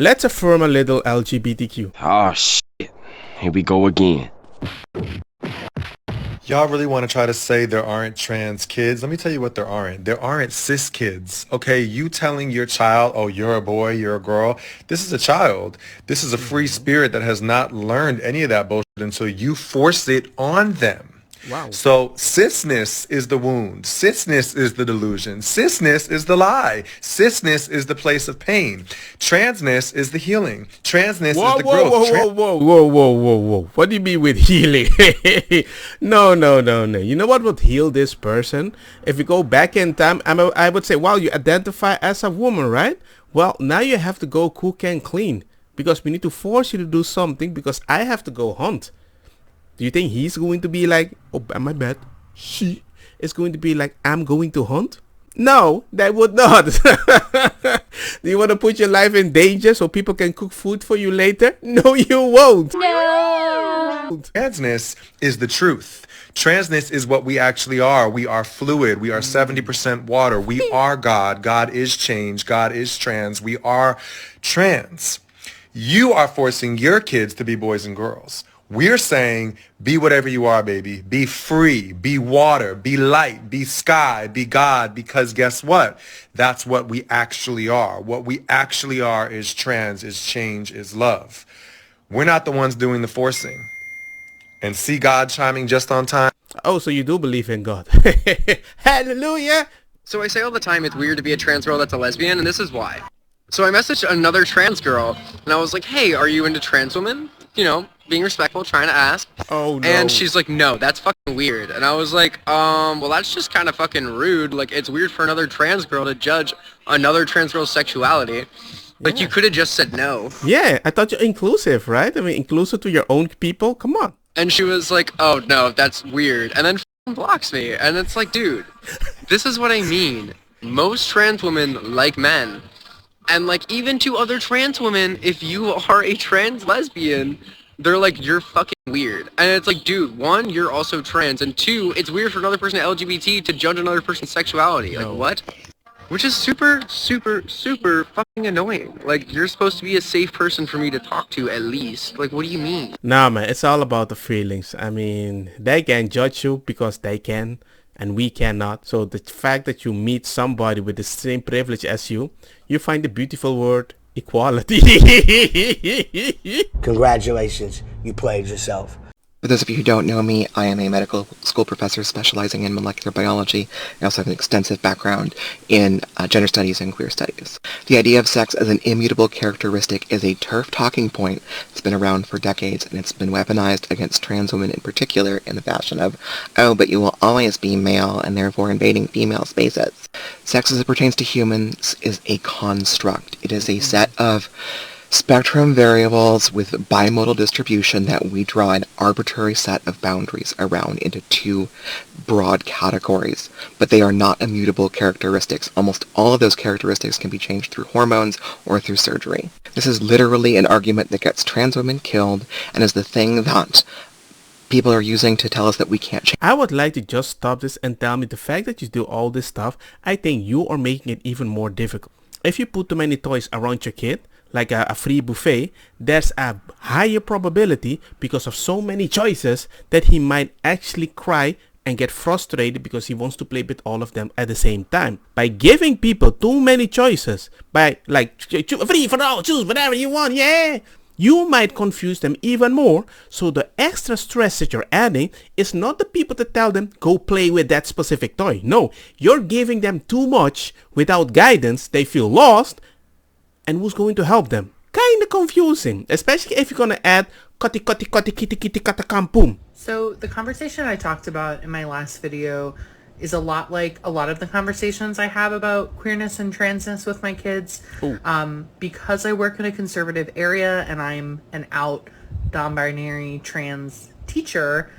Let's affirm a little LGBTQ. Oh shit. Here we go again. Y'all really want to try to say there aren't trans kids? Let me tell you what there aren't. There aren't cis kids. Okay, you telling your child, oh, you're a boy, you're a girl. This is a child. This is a free spirit that has not learned any of that bullshit until you force it on them. Wow. So cisness is the wound. Cisness is the delusion. Cisness is the lie. Cisness is the place of pain. Transness is the healing. Transness is the growth. Whoa. What do you mean with healing? No. You know what would heal this person? If you go back in time, I would say, wow, you identify as a woman, right? Well, now you have to go cook and clean because we need to force you to do something because I have to go hunt. Do you think he's going to be like, oh, my bad, she is going to be like, I'm going to hunt? No, that would not. Do you want to put your life in danger so people can cook food for you later? No, you won't. No. Transness is the truth. Transness is what we actually are. We are fluid. We are 70% water. We are God. God is change. God is trans. We are trans. You are forcing your kids to be boys and girls. We're saying, be whatever you are, baby. Be free, be water, be light, be sky, be God, because guess what? That's what we actually are. What we actually are is trans, is change, is love. We're not the ones doing the forcing. And see God chiming just on time. Oh, so you do believe in God. Hallelujah. So I say all the time it's weird to be a trans girl that's a lesbian, and this is why. So I messaged another trans girl, and I was like, hey, are you into trans women? You know, being respectful, trying to ask. Oh, no. And she's like, no, that's fucking weird. And I was like, well, that's just kind of fucking rude. Like, it's weird for another trans girl to judge another trans girl's sexuality. Like, you could have just said no. Yeah, I thought you're inclusive, right? I mean, inclusive to your own people. Come on. And she was like, oh, no, that's weird. And then fucking blocks me. And it's like, dude, this is what I mean. Most trans women like men. And, like, even to other trans women, if you are a trans lesbian, they're like, you're fucking weird. And it's like, dude, one, you're also trans. And two, it's weird for another person LGBT to judge another person's sexuality. Like, what? Which is super fucking annoying. Like, you're supposed to be a safe person for me to talk to, at least. Like, what do you mean? Nah, man, it's all about the feelings. I mean, they can judge you because they can. And we cannot. So the fact that you meet somebody with the same privilege as you find the beautiful word equality. Congratulations, you played yourself. For those of you who don't know me, I am a medical school professor specializing in molecular biology. I also have an extensive background in gender studies and queer studies. The idea of sex as an immutable characteristic is a turf talking point that's been around for decades, and it's been weaponized against trans women in particular in the fashion of, oh, but you will always be male and therefore invading female spaces. Sex as it pertains to humans is a construct. It is a set of spectrum variables with bimodal distribution that we draw an arbitrary set of boundaries around into two broad categories, but they are not immutable characteristics. Almost all of those characteristics can be changed through hormones or through surgery. This is literally an argument that gets trans women killed and is the thing that people are using to tell us that we can't change. I would like to just stop this and tell me the fact that you do all this stuff, I think you are making it even more difficult. If you put too many toys around your kid, like a free buffet, there's a higher probability because of so many choices that he might actually cry and get frustrated because he wants to play with all of them at the same time. By giving people too many choices, by like free for all, choose whatever you want, yeah, you might confuse them even more. So the extra stress that you're adding is not the people to tell them go play with that specific toy. No, you're giving them too much without guidance. They feel lost. And who's going to help them? Kind of confusing, especially if you're going to add kotti kitty kitty kata kampum. So the conversation I talked about in my last video is a lot like a lot of the conversations I have about queerness and transness with my kids. Because I work in a conservative area and I'm an out non-binary trans teacher,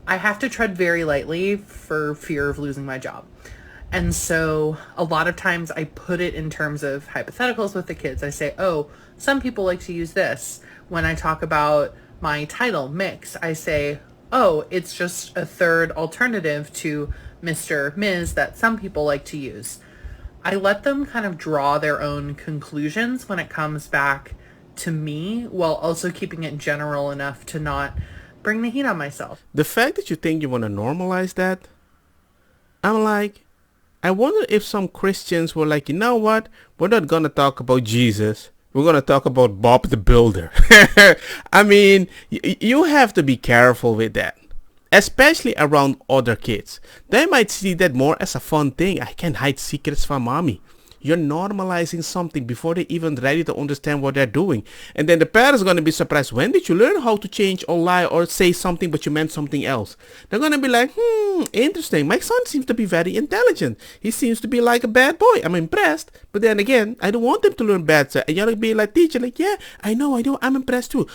I have to tread very lightly for fear of losing my job. And so a lot of times I put it in terms of hypotheticals with the kids. I say, oh, some people like to use this. When I talk about my title, mix, I say, oh, it's just a third alternative to Mr., Ms. that some people like to use. I let them kind of draw their own conclusions when it comes back to me while also keeping it general enough to not bring the heat on myself. The fact that you think you want to normalize that, I'm like, I wonder if some Christians were like, you know what? We're not going to talk about Jesus. We're going to talk about Bob the Builder. I mean, you have to be careful with that. Especially around other kids. They might see that more as a fun thing. I can hide secrets from mommy. You're normalizing something before they're even ready to understand what they're doing. And then the parents are going to be surprised. When did you learn how to change or lie or say something but you meant something else? They're going to be like, interesting. My son seems to be very intelligent. He seems to be like a bad boy. I'm impressed. But then again, I don't want him to learn bad stuff. And you're going to be like, teacher, like, yeah, I know. I'm impressed too.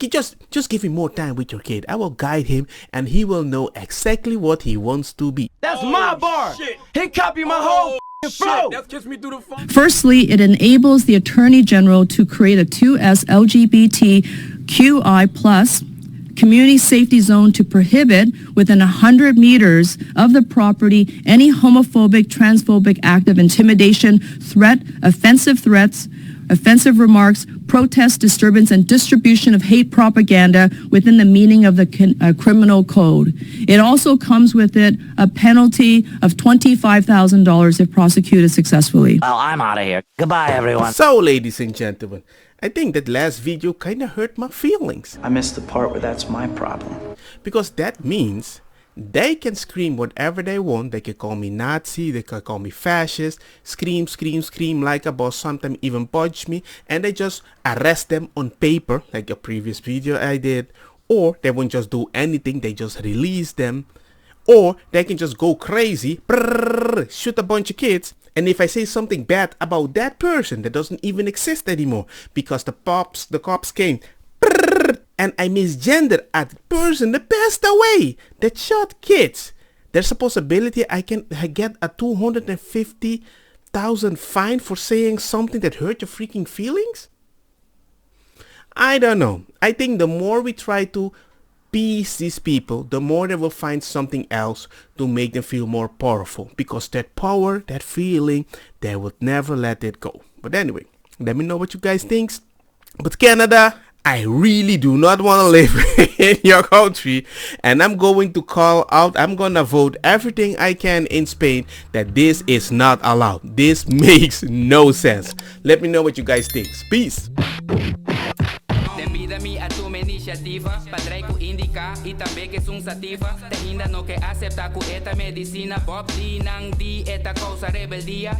Just give him more time with your kid. I will guide him and he will know exactly what he wants to be. That's my bar. Shit. He copied my whole flow. That gets me through the phone. Firstly, it enables the Attorney General to create a 2S LGBTQI plus community safety zone to prohibit within 100 meters of the property any homophobic, transphobic act of intimidation, threat, offensive threats, offensive remarks, protest, disturbance, and distribution of hate propaganda within the meaning of the criminal code. It also comes with it a penalty of $25,000 if prosecuted successfully. Well, I'm out of here. Goodbye, everyone. So, ladies and gentlemen, I think that last video kind of hurt my feelings. I missed the part where that's my problem. Because that means they can scream whatever they want. They can call me Nazi, they can call me fascist, scream like a boss, sometimes even punch me, and they just arrest them on paper, like a previous video I did, or they won't just do anything, they just release them, or they can just go crazy, shoot a bunch of kids, and if I say something bad about that person that doesn't even exist anymore, because the cops came, and I misgendered a person that passed away that shot kids, there's a possibility I get a $250,000 fine for saying something that hurt your freaking feelings? I don't know. I think the more we try to appease these people, the more they will find something else to make them feel more powerful, because that power, that feeling, they would never let it go. But anyway, let me know what you guys think. But Canada, I really do not want to live in your country, and I'm going to call out, I'm going to vote everything I can in Spain that this is not allowed. This makes no sense. Let me know what you guys think. Peace. Convida-me a tua iniciativa, padrei ku indica e também que sum sativa. Te ainda não quer aceitar ku eta medicina, Bob di nang di eta causa rebeldia.